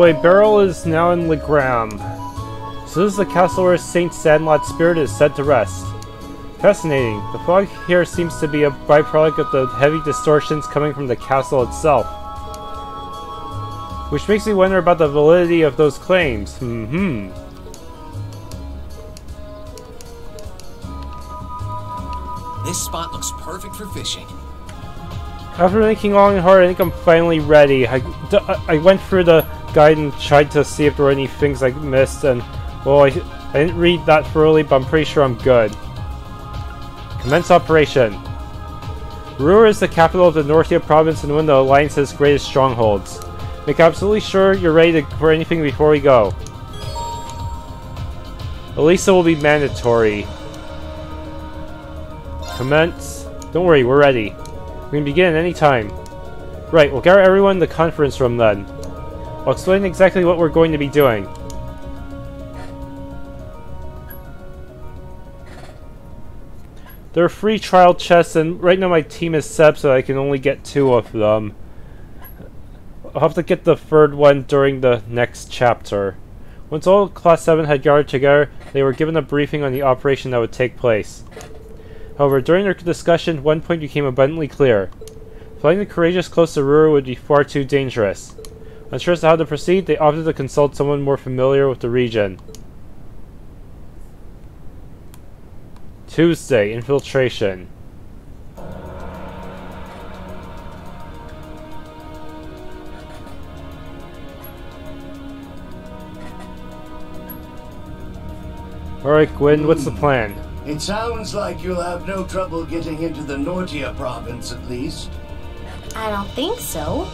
Boy, Beryl is now in Legram. So this is the castle where Saint Sandlot's spirit is said to rest. Fascinating. The fog here seems to be a byproduct of the heavy distortions coming from the castle itself. Which makes me wonder about the validity of those claims. This spot looks perfect for fishing. After thinking long and hard, I think I'm finally ready. I went through the guide and tried to see if there were any things I missed, and well, I didn't read that thoroughly, but I'm pretty sure I'm good. Commence operation. Roer is the capital of the Northia province and one of the Alliance's greatest strongholds. Make absolutely sure you're ready for anything before we go. Elisa will be mandatory. Commence. Don't worry, we're ready. We can begin any time. Right, we'll gather everyone in the conference room then. I'll explain exactly what we're going to be doing. There are free trial chests, and right now my team is set up so I can only get 2 of them. I'll have to get the 3rd one during the next chapter. Once all Class 7 had gathered together, they were given a briefing on the operation that would take place. However, during their discussion, one point became abundantly clear. Flying the courageous close to Roer would be far too dangerous. Unsure as to how to proceed, they opted to consult someone more familiar with the region. Tuesday, infiltration. Alright, Gwyn, what's the plan? It sounds like you'll have no trouble getting into the Nortia province, at least. I don't think so.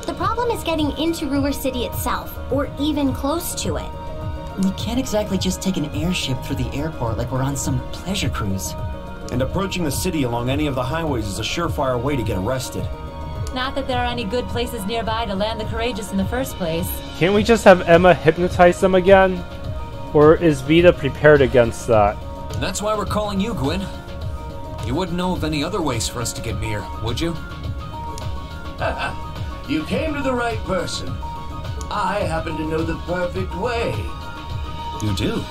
The problem is getting into Roer City itself, or even close to it. We can't exactly just take an airship through the airport like we're on some pleasure cruise. And approaching the city along any of the highways is a surefire way to get arrested. Not that there are any good places nearby to land the courageous in the first place. Can't we just have Emma hypnotize them again? Or is Vita prepared against that? That's why we're calling you, Gwyn. You wouldn't know of any other ways for us to get Mir, would you? You came to the right person. I happen to know the perfect way. You do?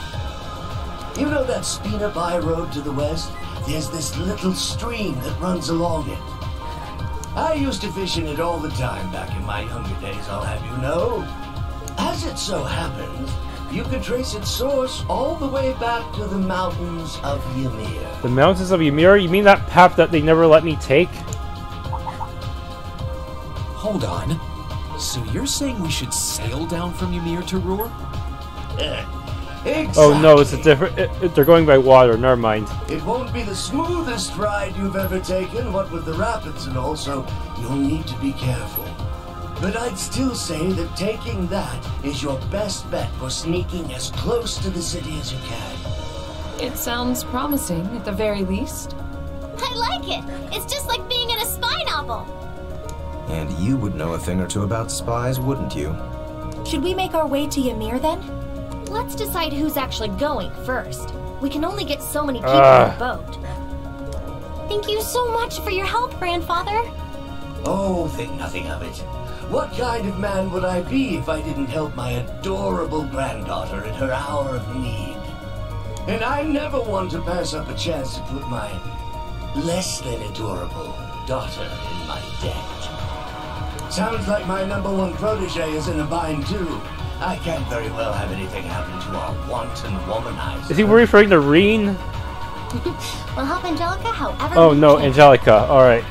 You know that Spina By road to the west? There's this little stream that runs along it. I used to fish in it all the time back in my younger days, I'll have you know. As it so happens, you can trace its source all the way back to the mountains of Ymir. The mountains of Ymir? You mean that path that they never let me take? Hold on. So you're saying we should sail down from Ymir to Roer? Exactly. Oh no, it's a different... they're going by water, never mind. It won't be the smoothest ride you've ever taken, what with the rapids and all, so you'll need to be careful. But I'd still say that taking that is your best bet for sneaking as close to the city as you can. It sounds promising, at the very least. I like it! It's just like being in a spy novel! And you would know a thing or two about spies, wouldn't you? Should we make our way to Ymir then? Let's decide who's actually going first. We can only get so many people on the boat. Thank you so much for your help, Grandfather. Oh, think nothing of it. What kind of man would I be if I didn't help my adorable granddaughter in her hour of need? And I never want to pass up a chance to put my less than adorable daughter in my debt. Sounds like my #1 protege is in a bind too. I can't very well have anything happen to our wanton womanizer. Is he referring to Rean? We'll help Angelica however Oh no, can. Angelica, alright.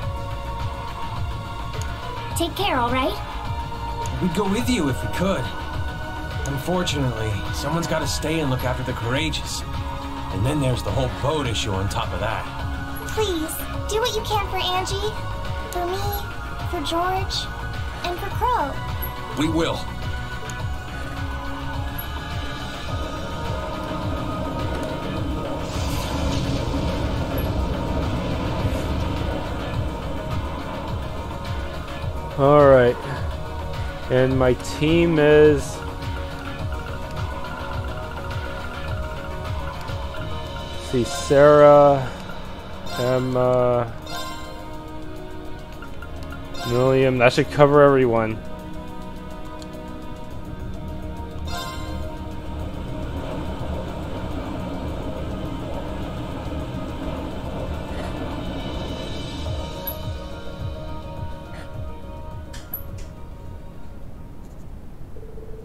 Take care, alright? We'd go with you if we could. Unfortunately, someone's got to stay and look after the courageous. And then there's the whole boat issue on top of that. Please, do what you can for Angie, for me, for George, and for Crow. We will. Alright. And my team is... let's see, Sarah, Emma, William. That should cover everyone.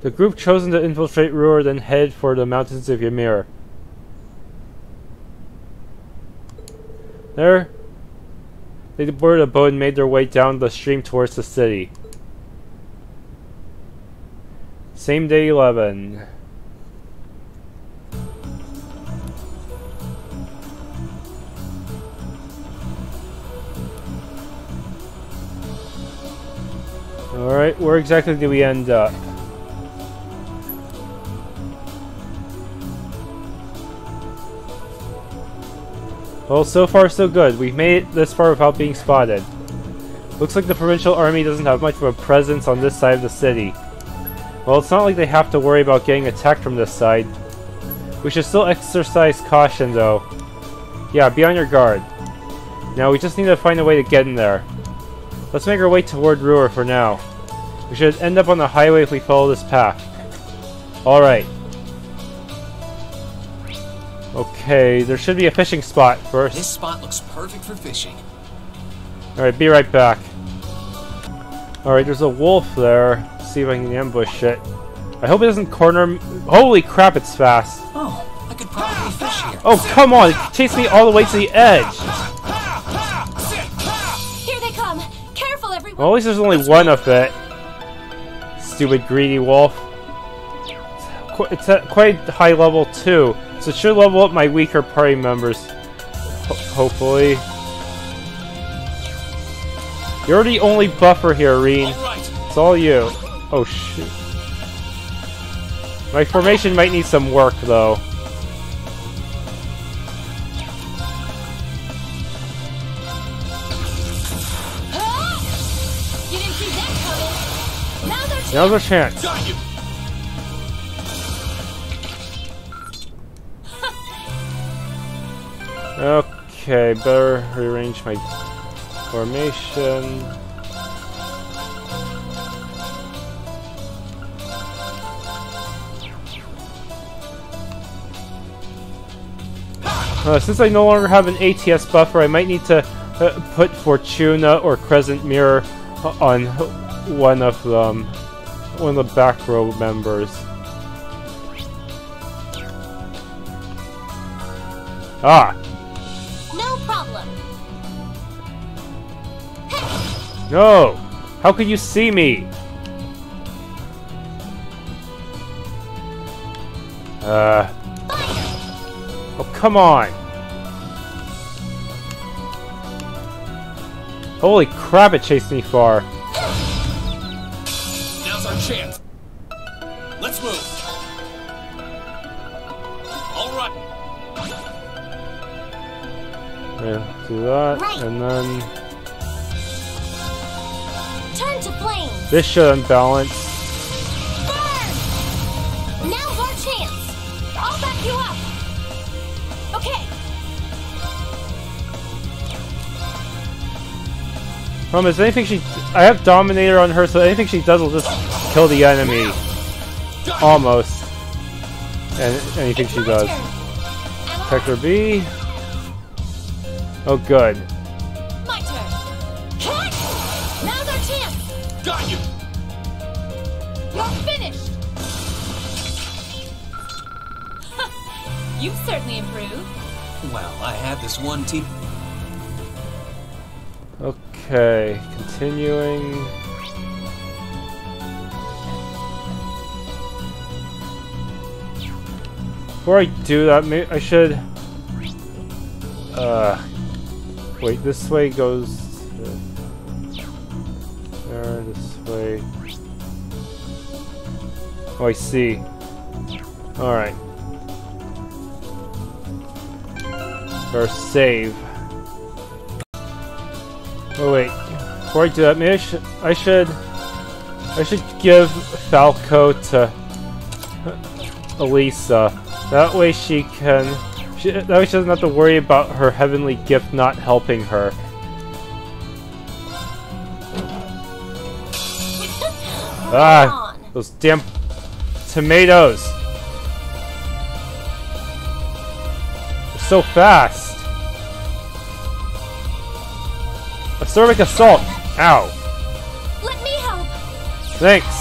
The group chosen to infiltrate Roer then headed for the mountains of Ymir. There, they boarded a boat and made their way down the stream towards the city. Same day 11. Alright, where exactly do we end up? Well, so far so good. We've made it this far without being spotted. Looks like the provincial army doesn't have much of a presence on this side of the city. Well, it's not like they have to worry about getting attacked from this side. We should still exercise caution, though. Yeah, be on your guard. Now, we just need to find a way to get in there. Let's make our way toward Roer for now. We should end up on the highway if we follow this path. Alright. Okay, there should be a fishing spot first. This spot looks perfect for fishing. Alright, be right back. Alright, there's a wolf there. Let's see if I can ambush it. I hope it doesn't corner me. Holy crap, it's fast. Oh, I could probably fish here. Oh, come on! It chased me all the way to the edge! Here they come! Careful, everyone! Well, at least there's only one of it. Stupid greedy wolf. It's at quite high level too, so it should level up my weaker party members. Hopefully. You're the only buffer here, Rean. It's all you. Oh shoot. My formation might need some work though. You didn't see that coming. Now's our chance. Got you. Okay, better rearrange my formation. Since I no longer have an ATS buffer, I might need to put Fortuna or Crescent Mirror on one of them, one of the back row members. Ah! No problem. No! How could you see me? Oh, come on! Holy crap, it chased me far. Now's our chance. Let's move. All right. Yeah, do that, and then Turn to flame. this should unbalance. Burn! Now's our chance. I'll back you up. Okay. Is anything she... I have Dominator on her, so anything she does will just kill the enemy. Almost. And anything she does. Protector B. Oh, good. My turn. Cut! Now's our chance. Got you. You're finished. You've certainly improved. Well, I had this one team. Okay, continuing. Before I do that, maybe I should... wait, this way goes... there, this way... Oh, I see. Alright. Or save. Oh wait, before I do that, maybe I should give Falco to Elisa. That way she can, that way she doesn't have to worry about her heavenly gift not helping her. Ah, those damn tomatoes! They're so fast. Acerbic assault! Ow! Let me help. Thanks!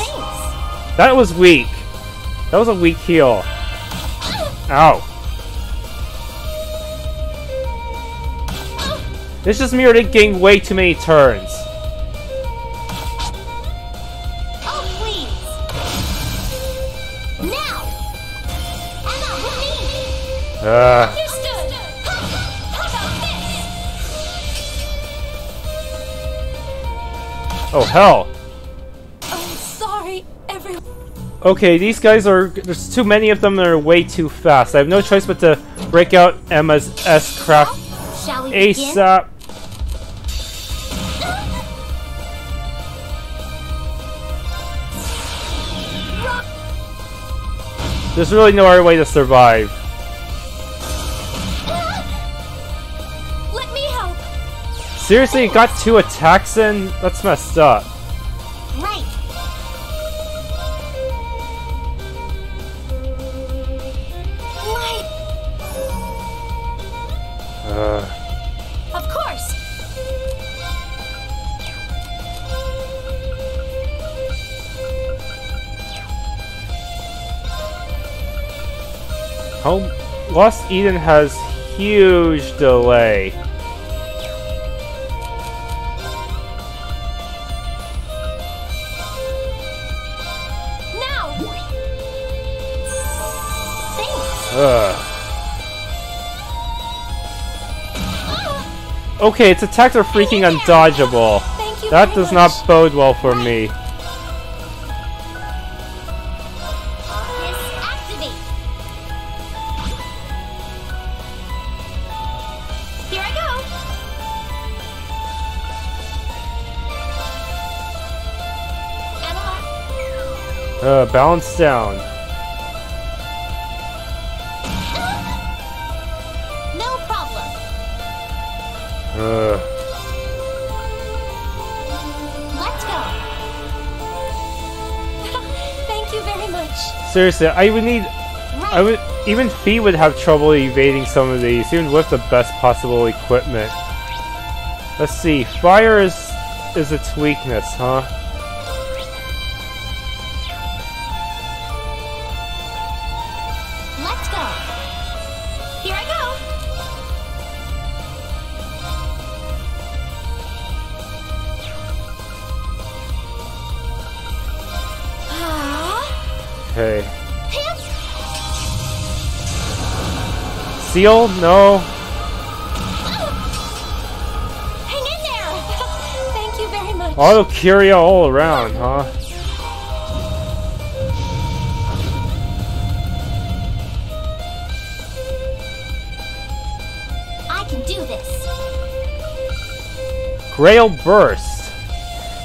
That was weak. That was a weak heal. Ow. This just mirrored it getting way too many turns. Oh, please. Now. Emma, with me. Understood. How about this? Oh, hell. I'm sorry, everyone. Okay, these guys are... There's too many of them that are way too fast. I have no choice but to break out Emma's S-craft Shall we begin? ASAP. There's really no other way to survive. Let me help. Seriously, you got 2 attacks in? That's messed up. Right. Of course. Home Lost Eden has huge delay. Now. Thanks. Okay, its attacks are freaking undodgeable. Thank you That very does much. not bode well for me. Activate. Here I go. Emma. Balance down. No problem. Let's go. Thank you very much. Seriously, I would need... I would... Even Fee would have trouble evading some of these, even with the best possible equipment. Let's see. Fire is its weakness, huh? Let's go. Here I go. Okay. Seal? No. Hang in there. Thank you very much. Auto Curia all around, huh? I can do this. Grail Burst.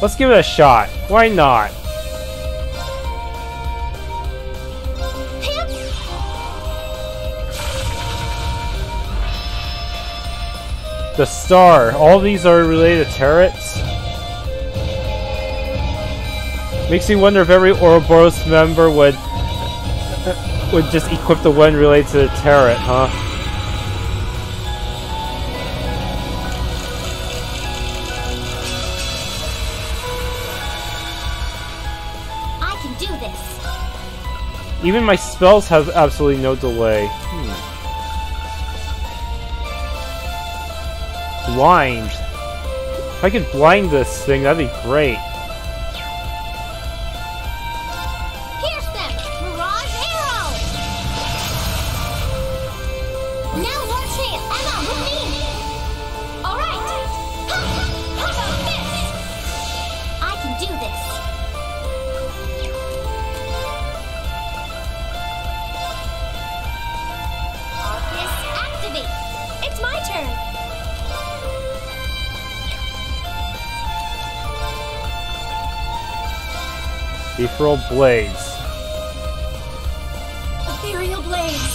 Let's give it a shot. Why not? The Star. All these are related to turrets. Makes me wonder if every Ouroboros member would just equip the one related to the turret, huh? I can do this. Even my spells have absolutely no delay. Blind. If I could blind this thing, that'd be great. Pierce them! Mirage arrow! Now launch hand! Emma, with me! Alright! How about this? I can do this. Arcus, activate! It's my turn! Ethereal Blades. Ethereal blades!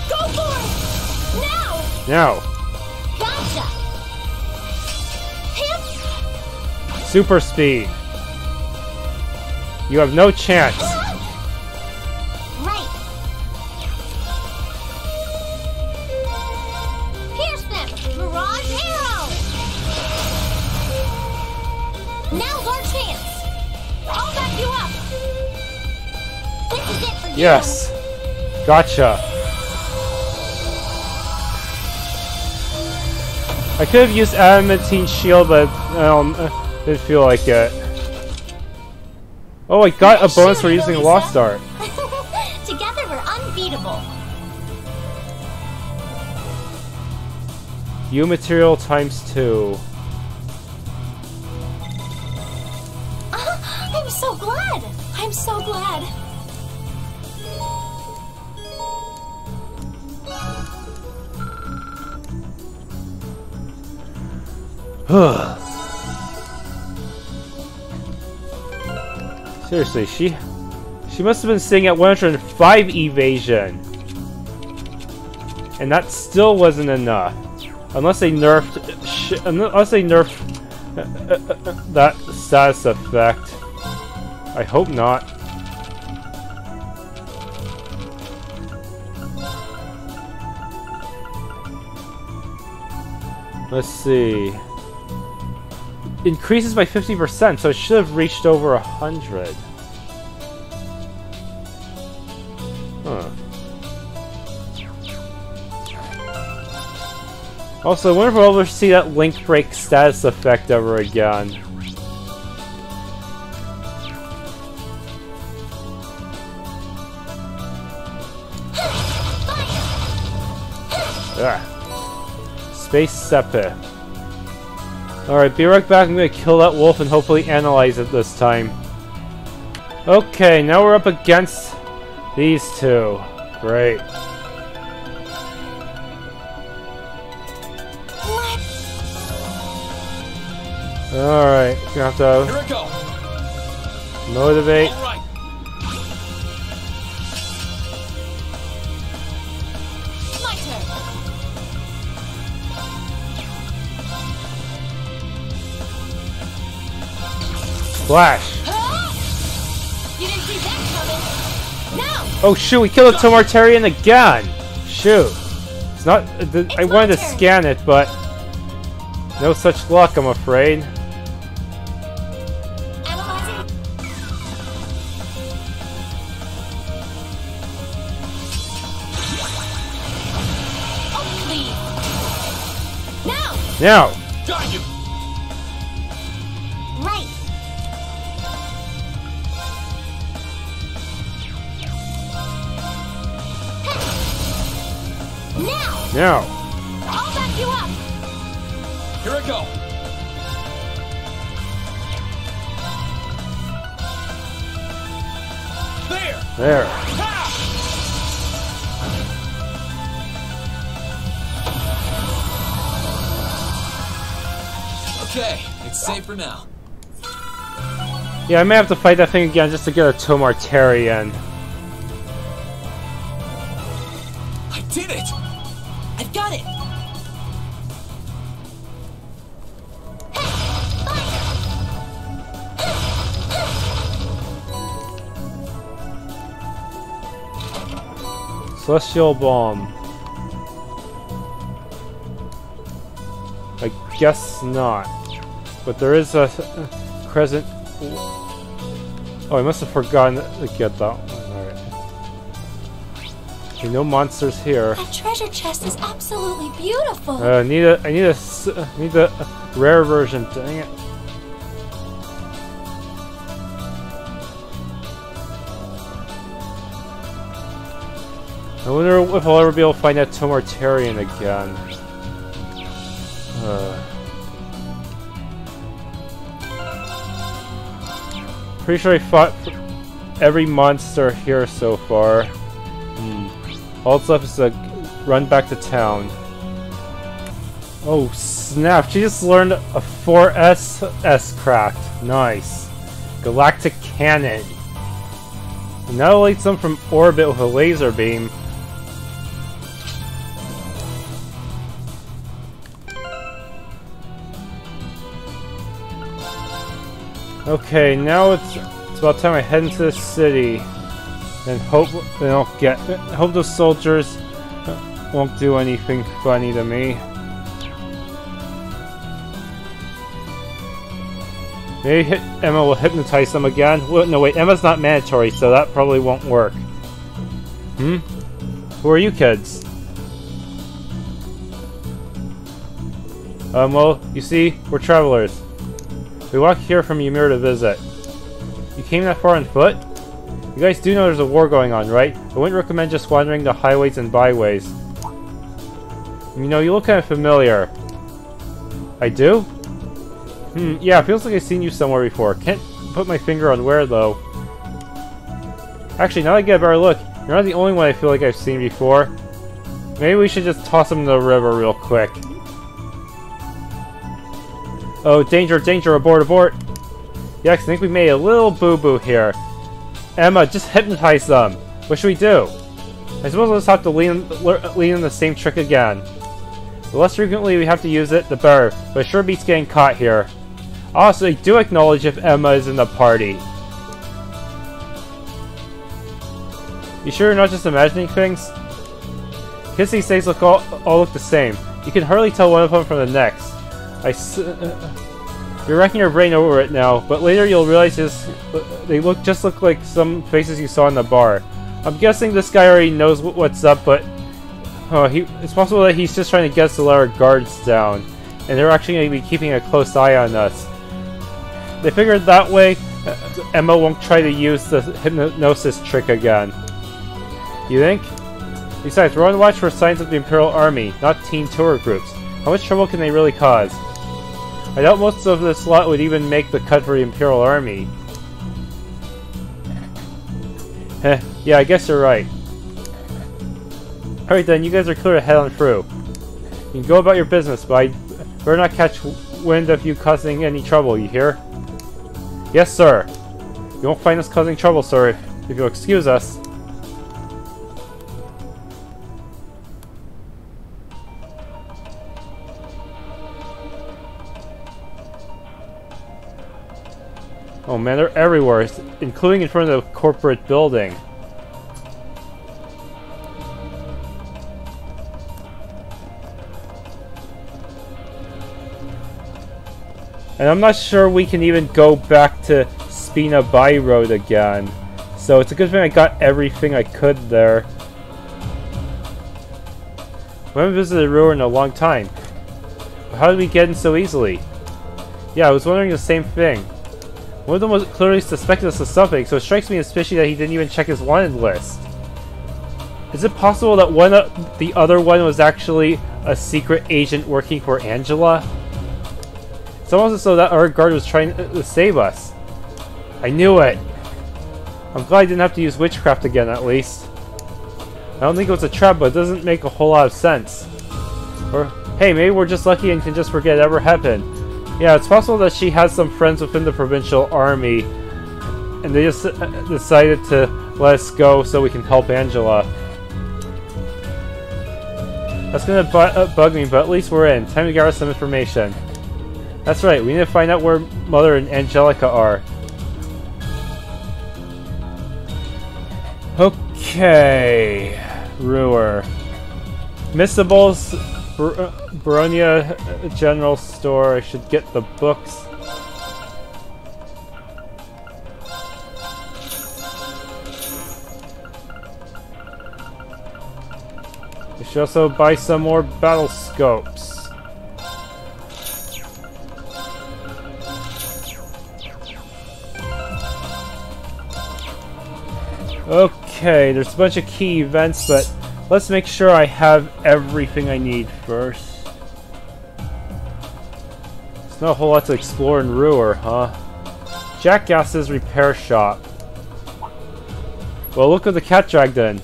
Go for it! Now! Now, Gotcha! Hip! super speed. You have no chance. Right! Pierce them! Mirage arrow! Now large hands! I'll back you up! This is it for Yes! Gotcha! I could have used adamantine shield, but didn't feel like it. Oh, I got a bonus for using Lost Art. Together we're unbeatable. U material ×2. I'm so glad. I'm so glad. Seriously, she must have been sitting at 105 evasion. And that still wasn't enough. Unless they nerfed that status effect. I hope not. Let's see. Increases by 50%, so it should have reached over 100. Huh. Also, I wonder if we'll ever see that link break status effect ever again. Space Sepe. Alright, be right back. I'm gonna kill that wolf and hopefully analyze it this time. Okay, now we're up against these two. Great. Alright, gonna have to Here I go. motivate. All right. My turn. Flash. You didn't see that coming. Now. Oh shoot, we killed a Tomartarian again! Shoot. It's not... I wanted to scan it, but... no such luck, I'm afraid. Analyzing. Oh, please. Now. Now! Got you. Right. Now! I'll back you up. Here I go. There. There. Okay, it's safe for now. Yeah, I may have to fight that thing again just to get a Tomartarian. I did it! I've got it! Celestial Bomb. I guess not. But there is a crescent. Oh, I must have forgotten to get that one. Alright. Okay, no monsters here. That treasure chest is absolutely beautiful. I need the rare version. Dang it. I wonder if I'll ever be able to find that Tomartarian again. Pretty sure I fought every monster here so far. All that's left is to run back to town. Oh snap, she just learned a 4S craft. Nice. Galactic Cannon. Annihilates them from orbit with a laser beam. Okay, now it's about time I head into the city and hope they don't hope the soldiers won't do anything funny to me. Maybe Emma will hypnotize them again. Well, no wait, Emma's not mandatory, so that probably won't work. Who are you kids? Well, you see, we're travelers. We walked here from Ymir to visit. You came that far on foot? You guys do know there's a war going on, right? I wouldn't recommend just wandering the highways and byways. You know, you look kind of familiar. I do? Yeah, it feels like I've seen you somewhere before. Can't put my finger on where, though. Actually, now that I get a better look, you're not the only one I feel like I've seen before. Maybe we should just toss him in the river real quick. Oh, danger, danger, abort, abort! Yeah, I think we made a little boo-boo here. Emma, just hypnotize them! What should we do? I suppose let's have to lean in the same trick again. The less frequently we have to use it, the better, but it sure beats getting caught here. Also, I do acknowledge if Emma is in the party. You sure you're not just imagining things? Kids these days all look the same. You can hardly tell one of them from the next. You're racking your brain over it now, but later you'll realize they just look like some faces you saw in the bar. I'm guessing this guy already knows what's up, but it's possible that he's just trying to get us to let our guards down, and they're actually going to be keeping a close eye on us. They figured that way Emma won't try to use the hypnosis trick again. You think? Besides, we're on the watch for signs of the Imperial Army, not teen tour groups. How much trouble can they really cause? I doubt most of this lot would even make the cut for the Imperial Army. Heh, yeah, I guess you're right. Alright then, you guys are clear to head on through. You can go about your business, but I better not catch wind of you causing any trouble, you hear? Yes, sir. You won't find us causing trouble, sir, if you'll excuse us. Oh man, they're everywhere, including in front of the corporate building. And I'm not sure we can even go back to Spina By Road again. So it's a good thing I got everything I could there. We haven't visited Roer in a long time. How did we get in so easily? Yeah, I was wondering the same thing. One of them was clearly suspected us of something, so it strikes me as fishy that he didn't even check his wanted list. Is it possible that the other one was actually a secret agent working for Angela? It's almost as though that our guard was trying to save us. I knew it! I'm glad I didn't have to use witchcraft again, at least. I don't think it was a trap, but it doesn't make a whole lot of sense. Or, hey, maybe we're just lucky and can just forget it ever happened. Yeah, it's possible that she has some friends within the provincial army, and they just decided to let us go so we can help Angela. That's gonna bug me, but at least we're in. Time to gather some information. That's right, we need to find out where Mother and Angelica are. Okay, Roer. Missables, Erebonia General Store. I should get the books. I should also buy some more battle scopes. Okay, there's a bunch of key events, but let's make sure I have everything I need first. There's not a whole lot to explore in Roer, huh? Jackass's repair shop. Well, look at the cat dragged in.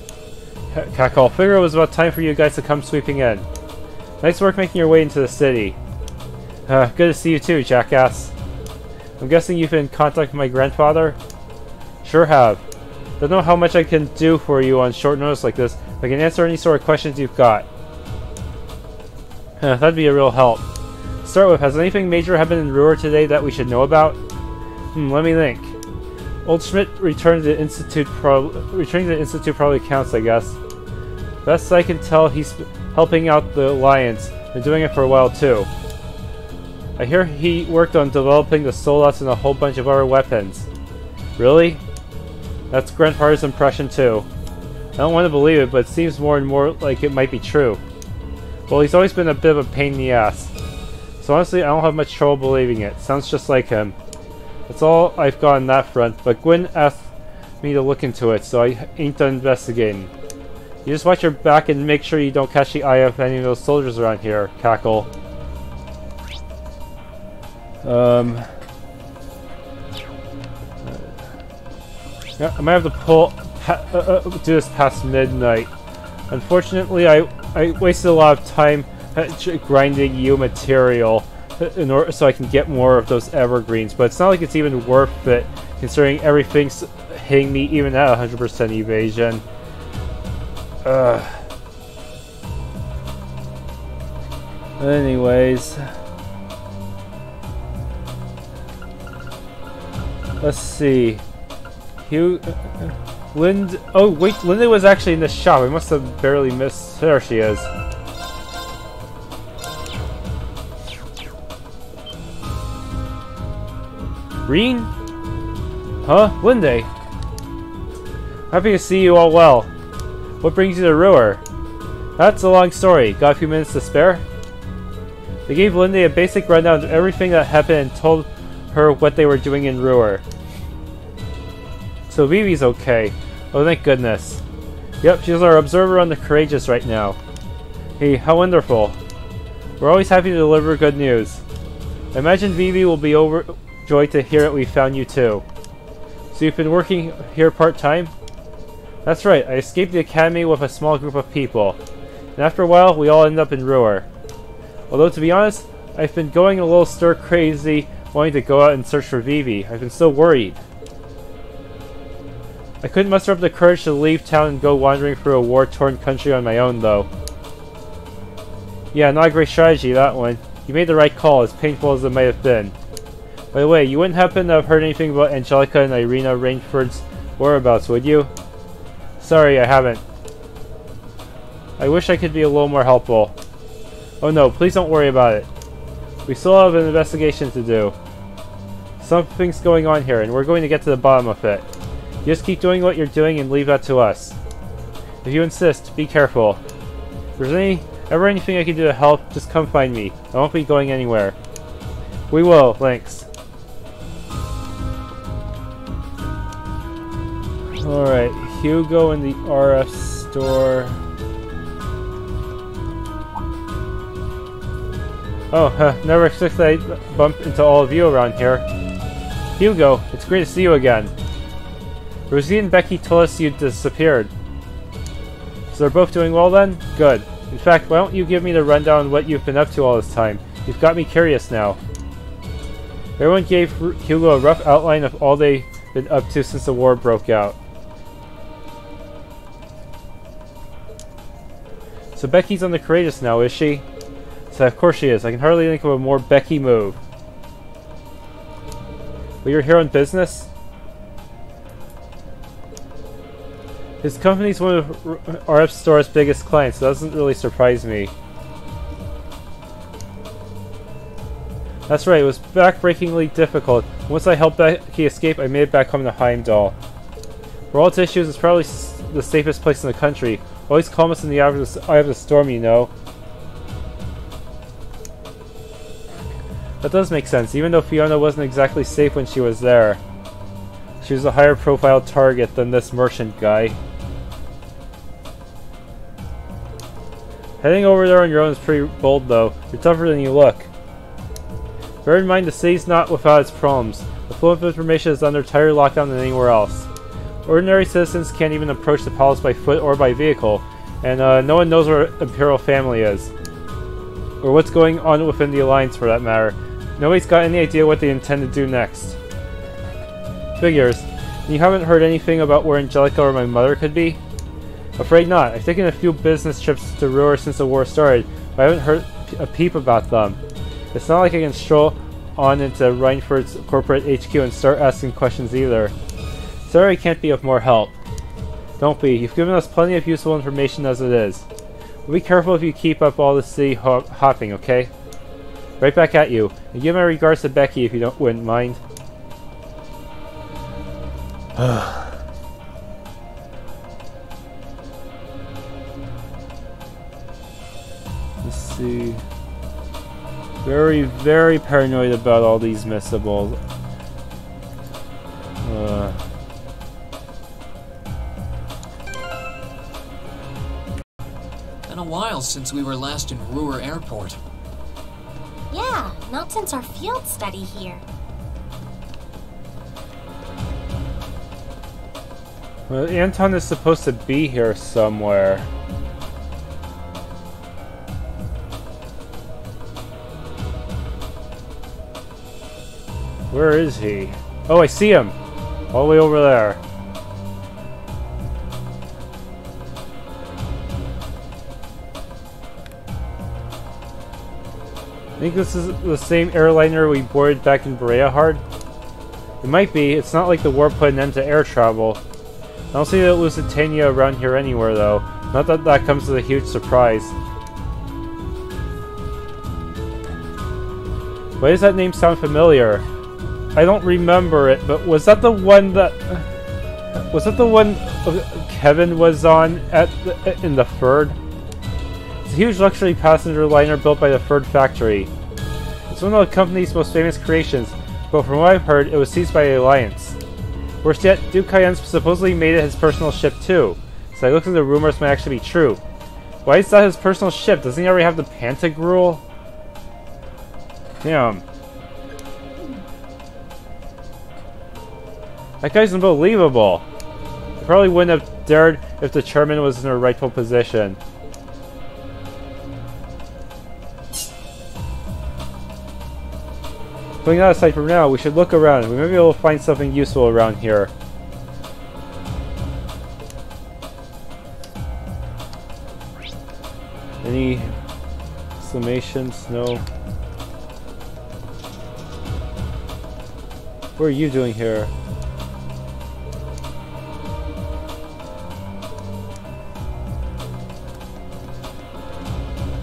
Cackle, figure it was about time for you guys to come sweeping in. Nice work making your way into the city. Good to see you too, jackass. I'm guessing you've been in contact with my grandfather? Sure have. Don't know how much I can do for you on short notice like this, but I can answer any sort of questions you've got. That'd be a real help. To start with, has anything major happened in Roer today that we should know about? Let me think. Old Schmidt returning to the Institute probably counts, I guess. Best I can tell, he's helping out the Alliance. Been doing it for a while too. I hear he worked on developing the Solots and a whole bunch of other weapons. Really? That's Grandfather's impression too. I don't want to believe it, but it seems more and more like it might be true. Well, he's always been a bit of a pain in the ass. So honestly, I don't have much trouble believing it. Sounds just like him. That's all I've got on that front, but Gwyn asked me to look into it, so I ain't done investigating. You just watch your back and make sure you don't catch the eye of any of those soldiers around here, Cackle. Yeah, I might have to do this past midnight. Unfortunately, I wasted a lot of time grinding you material in order so I can get more of those evergreens, but it's not like it's even worth it considering everything's hitting me even at 100% evasion. Anyways, let's see. Oh wait, Linda was actually in the shop. I must have barely missed. There she is. Rean? Huh? Linda? Happy to see you all well. What brings you to Roer? That's a long story. Got a few minutes to spare? They gave Linda a basic rundown of everything that happened and told her what they were doing in Roer. So Vivi's okay. Oh, thank goodness. Yep, she's our observer on the Courageous right now. Hey, how wonderful. We're always happy to deliver good news. I imagine Vivi will be overjoyed to hear that we found you too. So you've been working here part-time? That's right, I escaped the academy with a small group of people. And after a while, we all ended up in Roer. Although, to be honest, I've been going a little stir-crazy wanting to go out and search for Vivi. I've been so worried. I couldn't muster up the courage to leave town and go wandering through a war-torn country on my own, though. Yeah, not a great strategy, that one. You made the right call, as painful as it might have been. By the way, you wouldn't happen to have heard anything about Angelica and Irina Rainford's whereabouts, would you? Sorry, I haven't. I wish I could be a little more helpful. Oh no, please don't worry about it. We still have an investigation to do. Something's going on here, and we're going to get to the bottom of it. You just keep doing what you're doing and leave that to us. If you insist, be careful. If there's ever anything I can do to help, just come find me. I won't be going anywhere. We will, thanks. Alright, Hugo in the RF store. Oh, never expected I'd bump into all of you around here. Hugo, it's great to see you again. Rosie and Becky told us you disappeared. So they're both doing well then? Good. In fact, why don't you give me the rundown on what you've been up to all this time? You've got me curious now. Everyone gave Hugo a rough outline of all they've been up to since the war broke out. So Becky's on the Courageous now, is she? So of course she is. I can hardly think of a more Becky move. But you're here on business? His company's one of RF Store's biggest clients, so that doesn't really surprise me. That's right, it was backbreakingly difficult. Once I helped Becky escape, I made it back home to Heimdallr. For all its issues, it's probably the safest place in the country. Always calmest in the eye of the storm, you know. That does make sense, even though Fiona wasn't exactly safe when she was there. She was a higher profile target than this merchant guy. Heading over there on your own is pretty bold though. You're tougher than you look. Bear in mind the city's not without its problems. The flow of information is under tighter lockdown than anywhere else. Ordinary citizens can't even approach the palace by foot or by vehicle, and no one knows where Imperial family is. Or what's going on within the Alliance for that matter. Nobody's got any idea what they intend to do next. Figures. You haven't heard anything about where Angelica or my mother could be? Afraid not. I've taken a few business trips to Roer since the war started, but I haven't heard a peep about them. It's not like I can stroll on into Reinford's corporate HQ and start asking questions either. Sorry I can't be of more help. Don't be. You've given us plenty of useful information as it is. But be careful if you keep up all the city hopping, okay? Right back at you. And give my regards to Becky if you wouldn't mind. see. Very, very paranoid about all these missibles. Been a while since we were last in Roer Airport. Yeah, not since our field study here. Well, Anton is supposed to be here somewhere. Where is he? Oh, I see him! All the way over there. I think this is the same airliner we boarded back in Berea. It might be. It's not like the war put an end to air travel. I don't see the Lusitania around here anywhere, though. Not that that comes as a huge surprise. Why does that name sound familiar? I don't remember it, but was that the one that... Was that the one Kevin was on in the Ferd? It's a huge luxury passenger liner built by the Ferd factory. It's one of the company's most famous creations, but from what I've heard, it was seized by the Alliance. Worse yet, Duke Cayenne's supposedly made it his personal ship too, so it looks like the rumors might actually be true. Why is that his personal ship? Doesn't he already have the Pantagruel? Damn. That guy's unbelievable. He probably wouldn't have dared if the chairman was in her rightful position. Putting that aside for now, we should look around. We may be able to find something useful around here. Any exclamations? No. What are you doing here?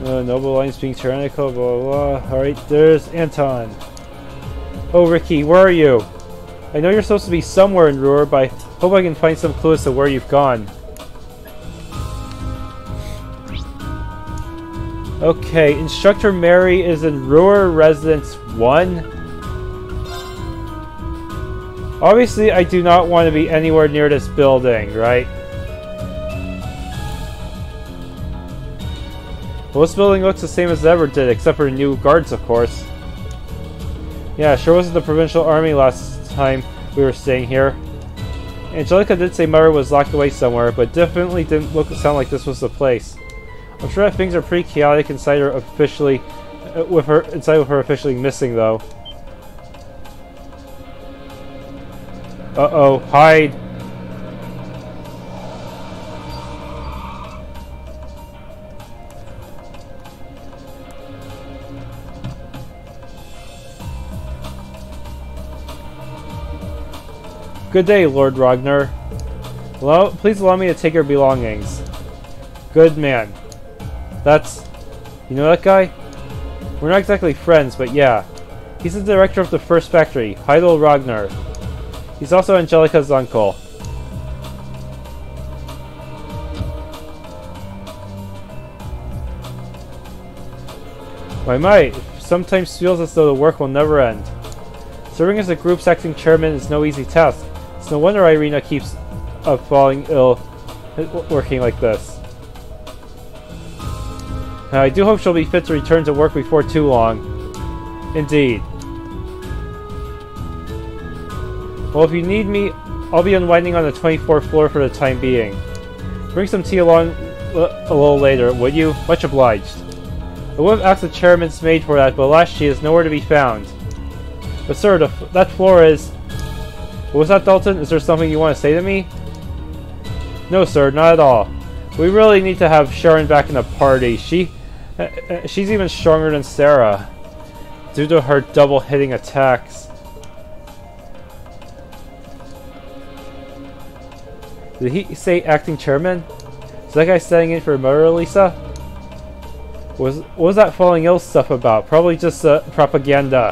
Noble Alliance being tyrannical, blah blah blah. Alright, there's Anton. Oh, Ricky, where are you? I know you're supposed to be somewhere in Roer, but I hope I can find some clues to where you've gone. Okay, Instructor Mary is in Roer Residence 1. Obviously, I do not want to be anywhere near this building, right? Well, this building looks the same as it ever did, except for new guards, of course. Yeah, sure wasn't the provincial army last time we were staying here. Angelica did say Mother was locked away somewhere, but definitely didn't sound like this was the place. I'm sure that things are pretty chaotic inside her officially, with her officially missing though. Uh-oh, hide! Good day, Lord Ragnar. Please allow me to take your belongings. Good man. That's... You know that guy? We're not exactly friends, but yeah. He's the director of the first factory, Heimdallr Ragnar. He's also Angelica's uncle. My, sometimes feels as though the work will never end. Serving as the group's acting chairman is no easy task. It's no wonder Irina keeps falling ill working like this. I do hope she'll be fit to return to work before too long. Indeed. Well, if you need me, I'll be unwinding on the 24th floor for the time being. Bring some tea along a little later, would you? Much obliged. I would have asked the chairman's maid for that, but alas, she is nowhere to be found. But sir, that floor is... What was that, Dalton? Is there something you want to say to me? No, sir, not at all. We really need to have Sharon back in the party. She's even stronger than Sarah, due to her double-hitting attacks. Did he say acting chairman? Is that guy standing in for Mother Lisa? What was that falling ill stuff about? Probably just propaganda.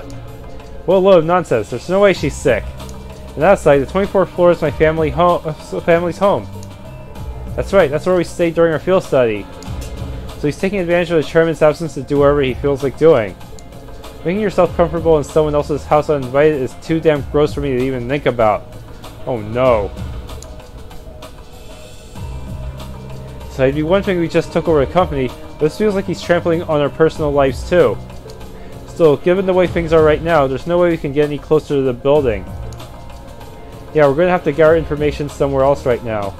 What a load of nonsense. There's no way she's sick. And that aside, the 24th floor is my family's home. That's right, that's where we stayed during our field study. So he's taking advantage of the chairman's absence to do whatever he feels like doing. Making yourself comfortable in someone else's house uninvited is too damn gross for me to even think about. Oh no. So it'd be one thing if we just took over the company, but this feels like he's trampling on our personal lives too. Still, given the way things are right now, there's no way we can get any closer to the building. Yeah, we're gonna have to get our information somewhere else right now.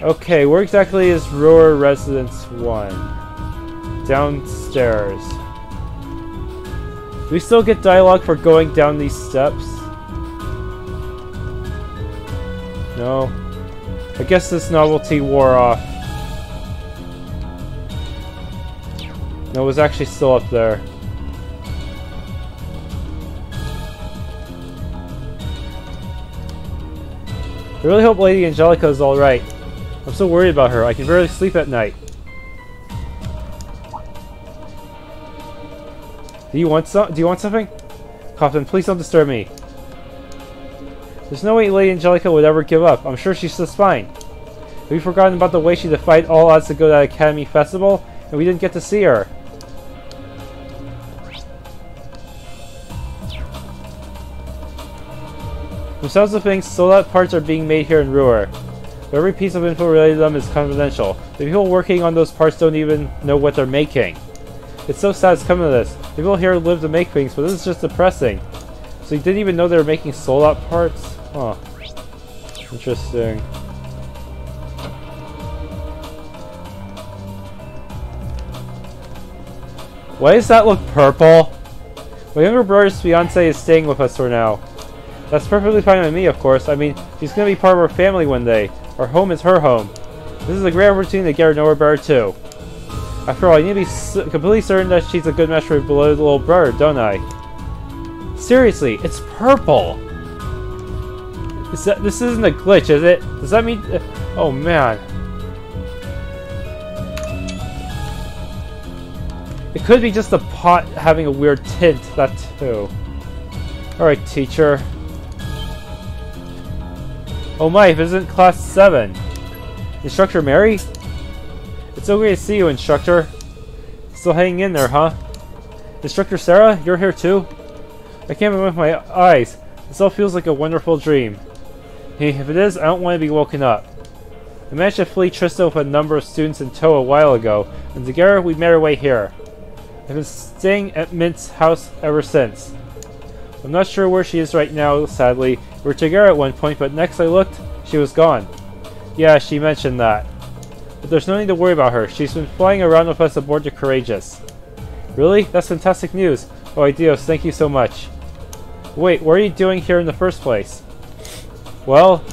Okay, where exactly is Roer Residence 1? Downstairs. Do we still get dialogue for going down these steps? No. I guess this novelty wore off. No, it was actually still up there. I really hope Lady Angelica is alright. I'm so worried about her. I can barely sleep at night. Do you want something? Kaufman, please don't disturb me. There's no way Lady Angelica would ever give up. I'm sure she's just fine. Have you forgotten about the way she defied all odds to go to that Academy Festival? And we didn't get to see her. From sounds of things, TLoH parts are being made here in Roer. But every piece of info related to them is confidential. The people working on those parts don't even know what they're making. It's so sad it's coming to this. The people here live to make things, but this is just depressing. So you didn't even know they were making TLoH parts? Huh. Interesting. Why does that look purple? My younger brother's fiance is staying with us for now. That's perfectly fine with me, of course. I mean, she's gonna be part of our family one day. Our home is her home. This is a great opportunity to get her to know her better too. After all, I need to be completely certain that she's a good match for her beloved little brother, don't I? Seriously, it's purple! This isn't a glitch, is it? Does that mean... oh man. It could be just the pot having a weird tint, that too. Alright, teacher. Oh my, if it isn't Class 7. Instructor Mary? It's so great to see you, Instructor. Still hanging in there, huh? Instructor Sarah, you're here too? I can't believe my eyes. This all feels like a wonderful dream. Hey, if it is, I don't want to be woken up. I managed to flee Trista with a number of students in tow a while ago, and together we made our way here. I've been staying at Mint's house ever since. I'm not sure where she is right now, sadly. We were together at one point, but next I looked, she was gone. Yeah, she mentioned that. But there's no need to worry about her. She's been flying around with us aboard the Courageous. Really? That's fantastic news. Oh, Dios, thank you so much. Wait, what are you doing here in the first place? Well,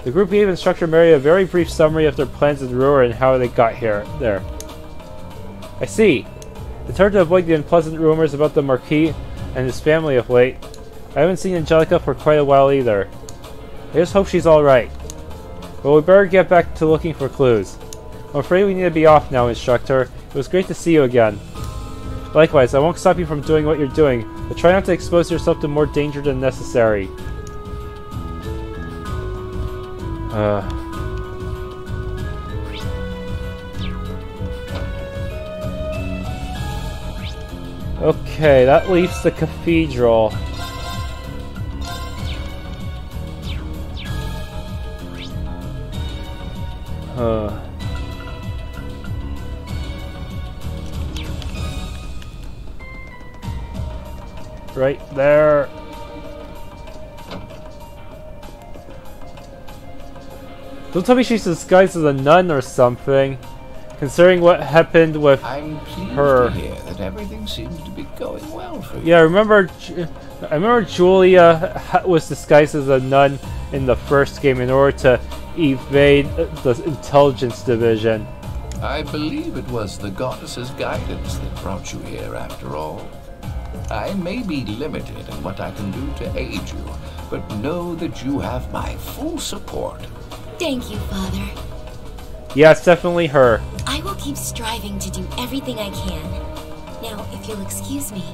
the group gave Instructor Mary a very brief summary of their plans in Roer and how they got there. I see. It's hard to avoid the unpleasant rumors about the Marquis and his family of late. I haven't seen Angelica for quite a while either. I just hope she's alright. Well, we better get back to looking for clues. I'm afraid we need to be off now, Instructor. It was great to see you again. Likewise, I won't stop you from doing what you're doing, but try not to expose yourself to more danger than necessary. Okay, that leaves the cathedral. Right there. Don't tell me she's disguised as a nun or something. Considering what happened with I'm pleased her. to hear that everything seems to be going well for you. Yeah, I remember Julia was disguised as a nun in the first game in order to evade the intelligence division. I believe it was the goddess's guidance that brought you here after all. I may be limited in what I can do to aid you, but know that you have my full support. Thank you, Father. Yeah, it's definitely her. I will keep striving to do everything I can. Now, if you'll excuse me.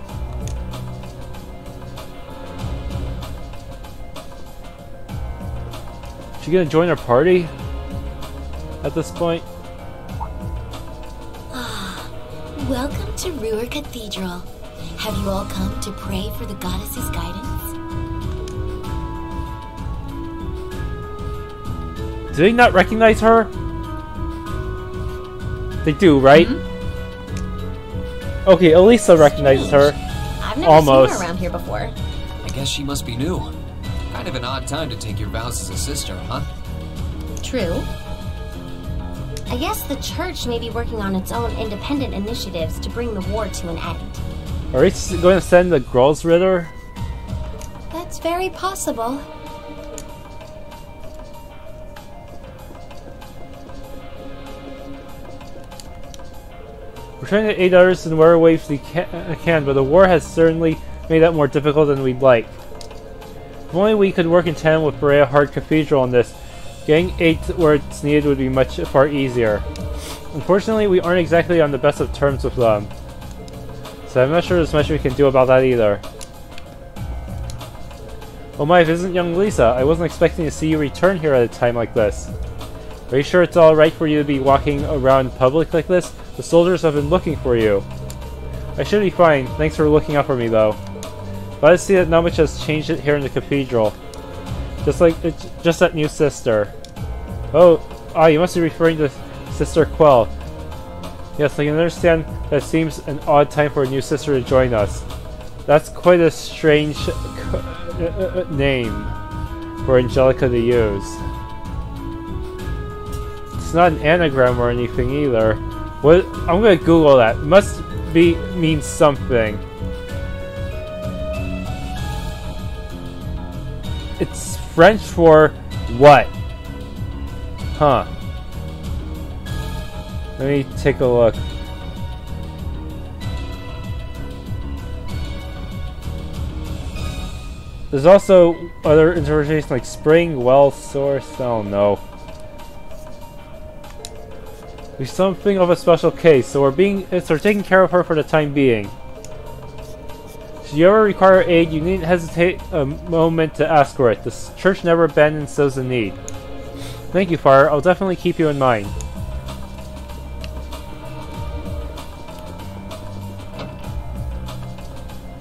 She gonna join our party? at this point. Welcome to Roer Cathedral. Have you all come to pray for the goddess's guidance? Do they not recognize her? They do, right? Okay, Elisa recognizes her. I've never Almost. seen her around here before. I guess she must be new. Kind of an odd time to take your vows as a sister, huh? True. I guess the church may be working on its own independent initiatives to bring the war to an end. Are we going to send the girls Ritter? That's very possible. We're trying to aid others in whatever ways we can, but the war has certainly made that more difficult than we'd like. If only we could work in tandem with Berea Heart Cathedral on this, getting aid where it's needed would be far easier. Unfortunately, we aren't exactly on the best of terms with them, so I'm not sure there's much we can do about that either. Oh my, if it isn't young Lisa, I wasn't expecting to see you return here at a time like this. Are you sure it's alright for you to be walking around in public like this? The soldiers have been looking for you. I should be fine. Thanks for looking out for me, though. Glad to see that not much has changed it here in the cathedral. Just that new sister. Oh, you must be referring to Sister Quell. Yes, I can understand that it seems an odd time for a new sister to join us. That's quite a strange name for Angelica to use. It's not an anagram or anything either. What? I'm gonna Google that. It must mean something. It's French for what? Huh. Let me take a look. There's also other interpretations like spring, well, source, I don't know. We're something of a special case, so we're taking care of her for the time being. Should you ever require aid, you needn't hesitate a moment to ask for it. The church never abandons those in need. Thank you, Fire. I'll definitely keep you in mind.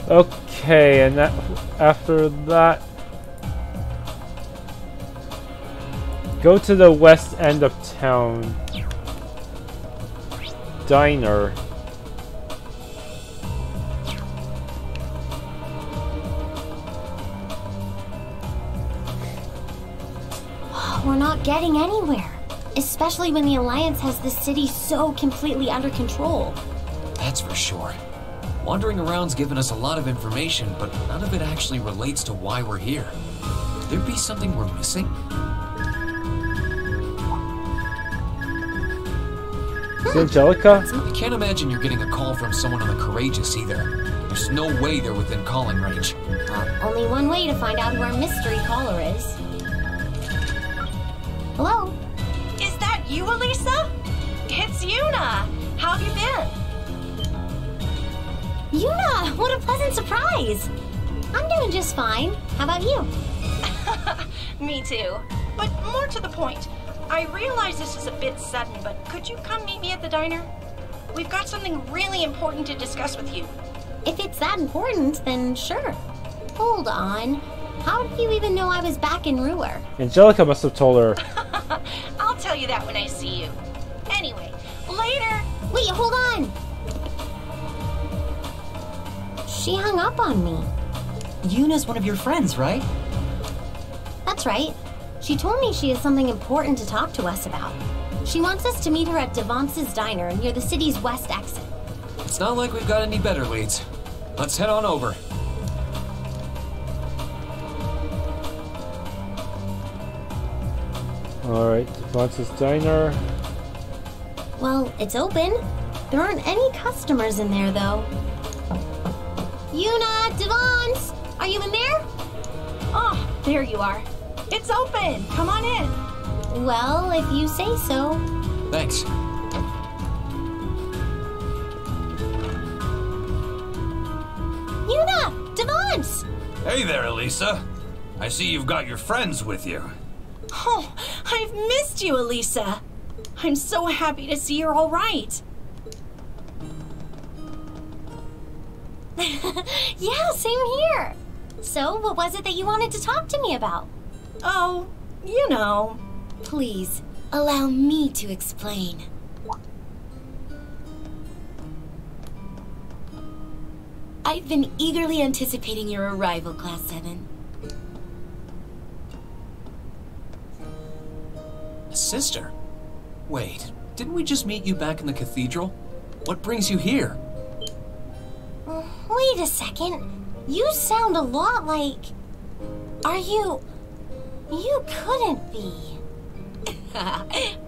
Okay, and after that, go to the west end of town. Diner. We're not getting anywhere, especially when the Alliance has the city so completely under control. That's for sure. Wandering around's given us a lot of information, but none of it actually relates to why we're here. Could there be something we're missing? Is it Angelica? I can't imagine you're getting a call from someone on the Courageous either. There's no way they're within calling range. Only one way to find out who our mystery caller is. Hello? Is that you, Elisa? It's Yuna! How have you been? Yuna! What a pleasant surprise! I'm doing just fine. How about you? Me too. But more to the point, I realize this is a bit sudden, but could you come meet me at the diner? We've got something really important to discuss with you. If it's that important, then sure. Hold on. How did you even know I was back in Roer? Angelica must have told her. I'll tell you that when I see you. Anyway, later! Wait, hold on! She hung up on me. Yuna's one of your friends, right? That's right. She told me she has something important to talk to us about. She wants us to meet her at Devance's diner near the city's west exit. It's not like we've got any better leads. Let's head on over. Alright, Devance's diner. Well, it's open. There aren't any customers in there, though. Yuna, Devance! Are you in there? Oh, there you are. It's open! Come on in! Well, if you say so. Thanks. Yuna! Devance! Hey there, Elisa. I see you've got your friends with you. Oh, I've missed you, Elisa. I'm so happy to see you're all right. Yeah, same here. So, what was it that you wanted to talk to me about? Oh, you know. Please, allow me to explain. I've been eagerly anticipating your arrival, Class VII. Sister? Wait, didn't we just meet you back in the cathedral? What brings you here? Wait a second. You sound a lot like... Are you... You couldn't be.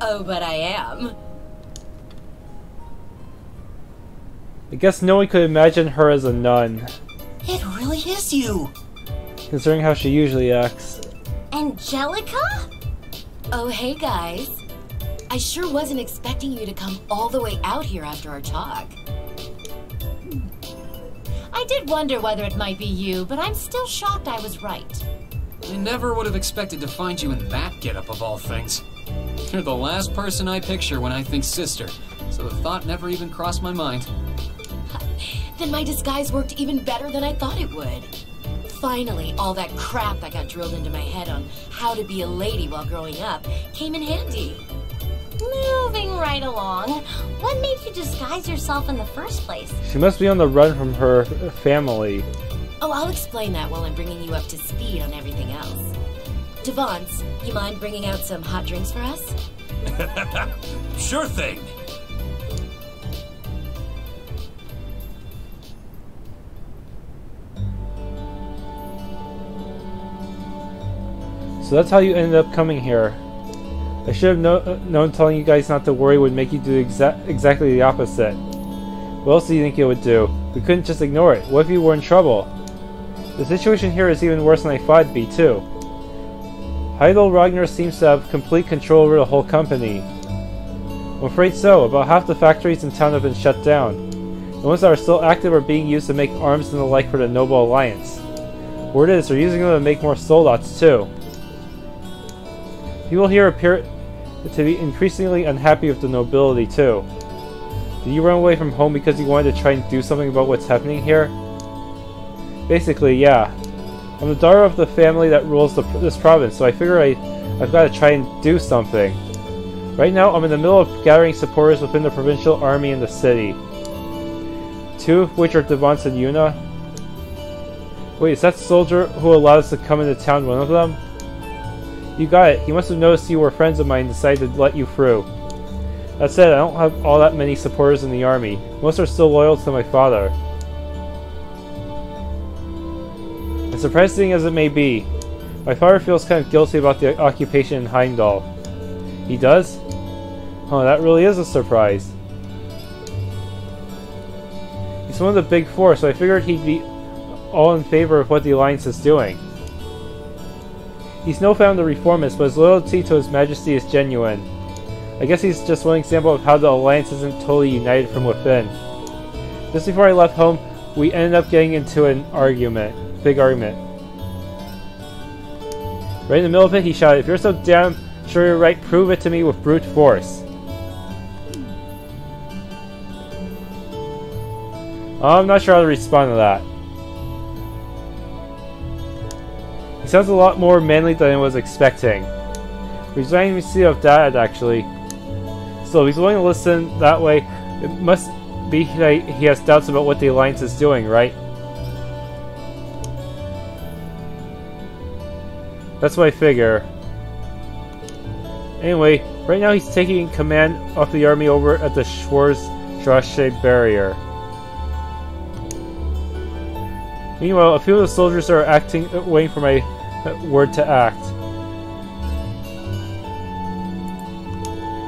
Oh, but I am. I guess no one could imagine her as a nun, It really is you. considering how she usually acts. Angelica? Oh, hey guys. I sure wasn't expecting you to come all the way out here after our talk. I did wonder whether it might be you, but I'm still shocked I was right. I never would have expected to find you in that getup of all things. You're the last person I picture when I think sister, so the thought never even crossed my mind. Then my disguise worked even better than I thought it would. Finally, all that crap that got drilled into my head on how to be a lady while growing up came in handy. Moving right along. What made you disguise yourself in the first place? She must be on the run from her family. Oh, I'll explain that while I'm bringing you up to speed on everything else. Devance, you mind bringing out some hot drinks for us? Sure thing. So that's how you ended up coming here. I should have known telling you guys not to worry would make you do exactly the opposite. What else do you think it would do? We couldn't just ignore it. What if you were in trouble? The situation here is even worse than I thought it'd be, too. Heimdallr seems to have complete control over the whole company. I'm afraid so. About half the factories in town have been shut down. The ones that are still active are being used to make arms and the like for the Noble Alliance. Word is, they're using them to make more soldates, too. People here appear to be increasingly unhappy with the nobility, too. Did you run away from home because you wanted to try and do something about what's happening here? Basically, yeah. I'm the daughter of the family that rules this province, so I figure I've got to try and do something. Right now, I'm in the middle of gathering supporters within the provincial army in the city. Two of which are Devance and Yuna. Wait, is that soldier who allowed us to come into town one of them? You got it. He must have noticed you were friends of mine and decided to let you through. That said, I don't have all that many supporters in the army. Most are still loyal to my father. As surprising as it may be, my father feels kind of guilty about the occupation in Heimdallr. He does? Oh, that really is a surprise. He's one of the big four, so I figured he'd be all in favor of what the Alliance is doing. He's no fan of the reformists, but his loyalty to His Majesty is genuine. I guess he's just one example of how the Alliance isn't totally united from within. Just before I left home, we ended up getting into an argument. Big argument. Right in the middle of it, he shouted, "If you're so damn sure you're right, prove it to me with brute force." I'm not sure how to respond to that. He sounds a lot more manly than I was expecting. He's reminding me of Dad, actually. Still, if he's willing to listen that way, it must be that he has doubts about what the Alliance is doing, right? That's what I figure. Anyway, right now he's taking command of the army over at the Schwarzstrasse barrier. Meanwhile, a few of the soldiers are waiting for my word to act.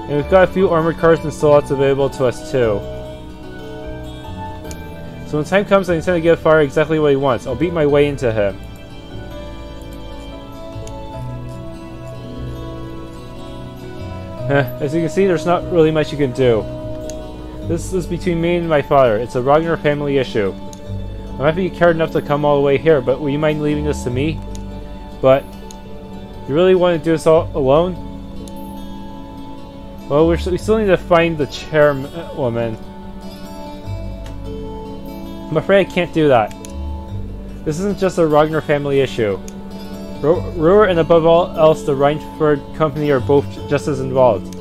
And we've got a few armored cars and soldates available to us too. So when the time comes, I intend to give Fire exactly what he wants. I'll beat my way into him. As you can see, there's not really much you can do. This is between me and my father. It's a Ragnar family issue. I'm happy you cared enough to come all the way here, but would you mind leaving this to me? But, you really want to do this all alone? Well, we still need to find the chairwoman. I'm afraid I can't do that. This isn't just a Ragnar family issue. Roer and above all else the Reinford Company are both just as involved.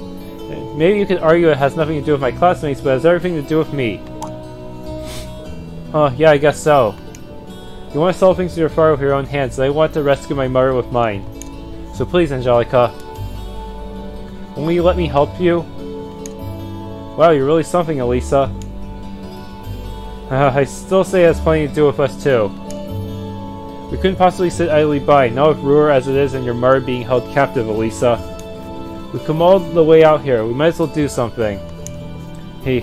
Maybe you could argue it has nothing to do with my classmates, but it has everything to do with me. Yeah, I guess so. You want to solve things with your father with your own hands, and I want to rescue my mother with mine. So please, Angelica. Won't you let me help you? Wow, you're really something, Elisa. I still say it has plenty to do with us too. We couldn't possibly sit idly by, not with Roer as it is and your mother being held captive, Elisa. We've come all the way out here, we might as well do something. Hey,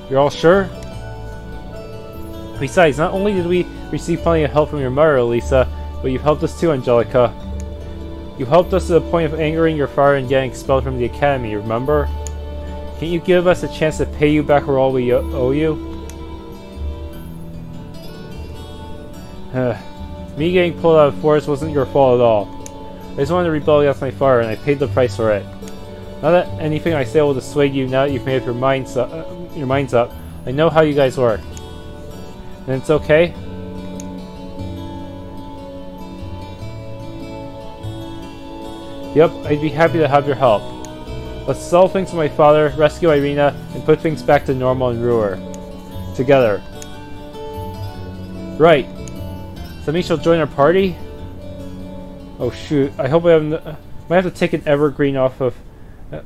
you're all sure? Besides, not only did we receive plenty of help from your mother, Elisa, but you've helped us too, Angelica. You helped us to the point of angering your father and getting expelled from the academy, remember? Can't you give us a chance to pay you back for all we owe you? Me getting pulled out of the forest wasn't your fault at all. I just wanted to rebel against my father, and I paid the price for it. Not that anything I say will dissuade you now that you've made up your minds up. I know how you guys work. And it's okay? Yep, I'd be happy to have your help. Let's solve things with my father, rescue Irina, and put things back to normal in Roer. Together. Right. So me shall join our party? Oh shoot, I hope I might have to take an evergreen off of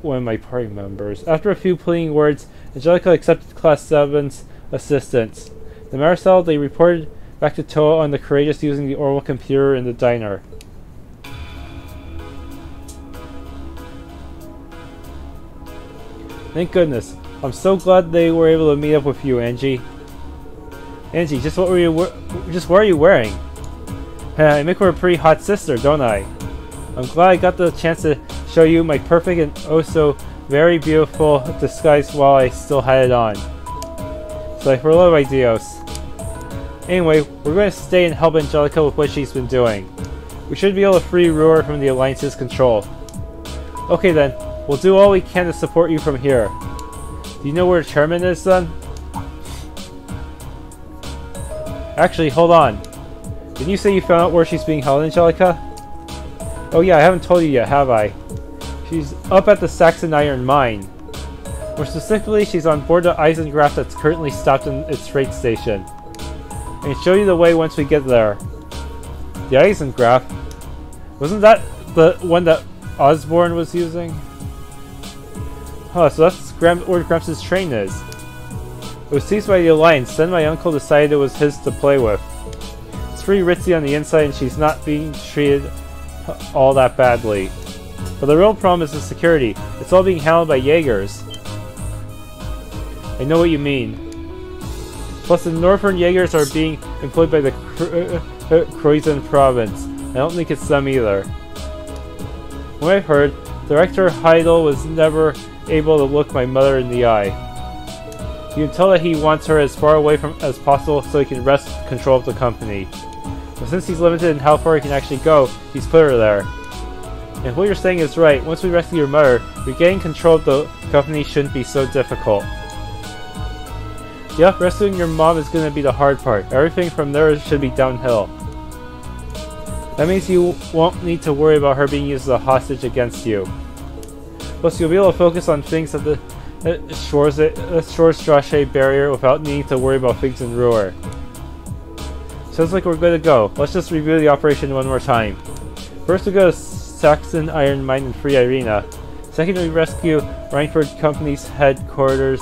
one of my party members. After a few pleading words, Angelica accepted Class 7's assistance. The Marisol, they reported back to TLoH on the Courageous using the oral computer in the diner. Thank goodness. I'm so glad they were able to meet up with you, Angie. Angie, just what are you wearing? I make her a pretty hot sister, don't I? I'm glad I got the chance to show you my perfect and oh so very beautiful disguise while I still had it on. So for a lot of ideas. Anyway, we're going to stay and help Angelica with what she's been doing. We should be able to free Roer from the Alliance's control. Okay then, we'll do all we can to support you from here. Do you know where the chairman is then? Actually, hold on. Didn't you say you found out where she's being held, Angelica? Oh yeah, I haven't told you yet, have I? She's up at the Saxon Iron Mine. More specifically, she's on board the Eisengraf that's currently stopped in its freight station. I can show you the way once we get there. The Eisengraf? Wasn't that the one that Osborne was using? Huh, so that's where Gramps' train is. It was seized by the Alliance, then my uncle decided it was his to play with. It's pretty ritzy on the inside and she's not being treated all that badly. But the real problem is the security. It's all being handled by Jaegers. I know what you mean. Plus the Northern Jaegers are being employed by the Croizen province. I don't think it's them either. From what I've heard, Director Heimdallr was never able to look my mother in the eye. You can tell that he wants her as far away from as possible so he can wrest control of the company. But since he's limited in how far he can actually go, he's put her there. And what you're saying is right. Once we rescue your mother, regaining control of the company shouldn't be so difficult. Yep, rescuing your mom is going to be the hard part. Everything from there should be downhill. That means you won't need to worry about her being used as a hostage against you. Plus, you'll be able to focus on things at the Schwarzstrasse barrier without needing to worry about things in Roer. Sounds like we're good to go. Let's just review the operation one more time. First we go to Saxon Iron Mine and free Irina. Second we rescue Reinford Company's headquarters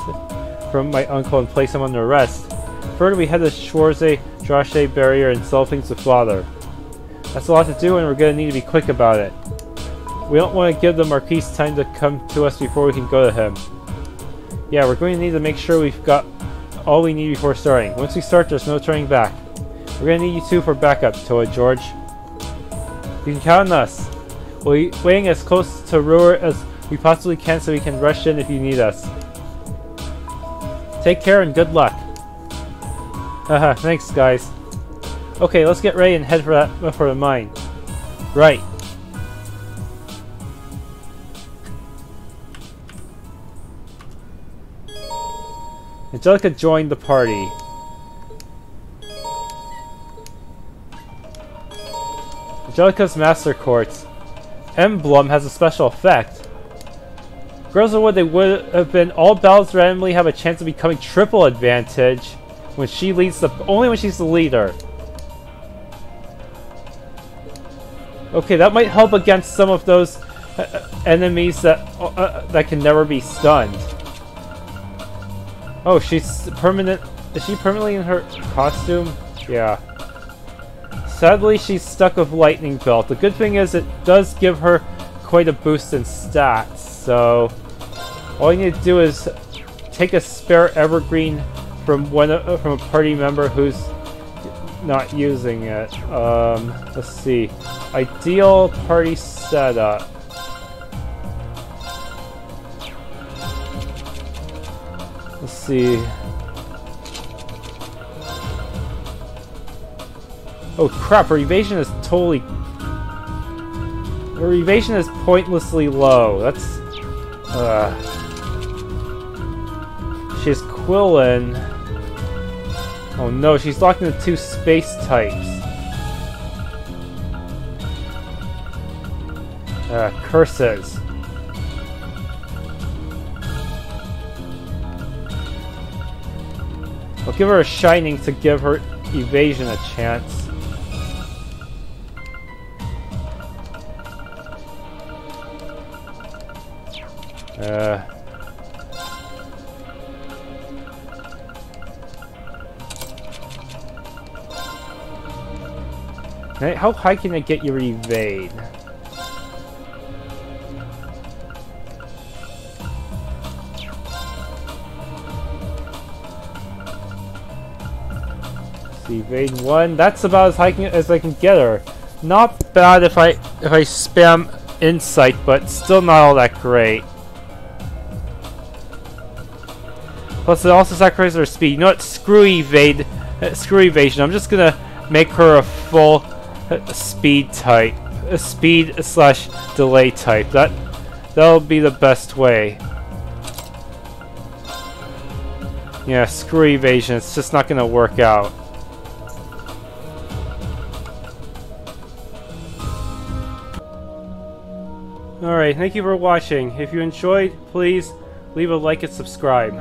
from my uncle and place him under arrest. Third we head to Schwarzstrasse barrier and sell things to father. That's a lot to do and we're going to need to be quick about it. We don't want to give the Marquis time to come to us before we can go to him. Yeah, we're going to need to make sure we've got all we need before starting. Once we start, there's no turning back. We're going to need you two for backup, TLoH George. You can count on us. We'll be waiting as close to Roer as we possibly can so we can rush in if you need us. Take care and good luck. Haha, thanks guys. Okay, let's get ready and head for the mine. Right. Angelica joined the party. Angelica's Master Quartz emblem has a special effect. Girls are what they would have been. All battles randomly have a chance of becoming triple advantage when she leads only when she's the leader. Okay, that might help against some of those enemies that can never be stunned. Oh, she's permanent. Is she permanently in her costume? Yeah. Sadly, she's stuck with Lightning Belt. The good thing is it does give her quite a boost in stats, so all you need to do is take a spare evergreen from from a party member who's not using it. Let's see. Ideal party setup. Let's see. Oh crap, her evasion is totally... Her evasion is pointlessly low. That's... She's Quillen. Oh no, she's locked into 2 space types. Curses. I'll give her a shining to give her evasion a chance. How high can I get your evade? Evade 1. That's about as high as I can get her. Not bad if I spam insight, but still not all that great. Plus, it also sacrifices her speed. You know what? Screw evade. Screw evasion. I'm just gonna make her a full speed type. A speed/delay type. That'll be the best way. Yeah, screw evasion. It's just not gonna work out. Alright, thank you for watching. If you enjoyed, please leave a like and subscribe.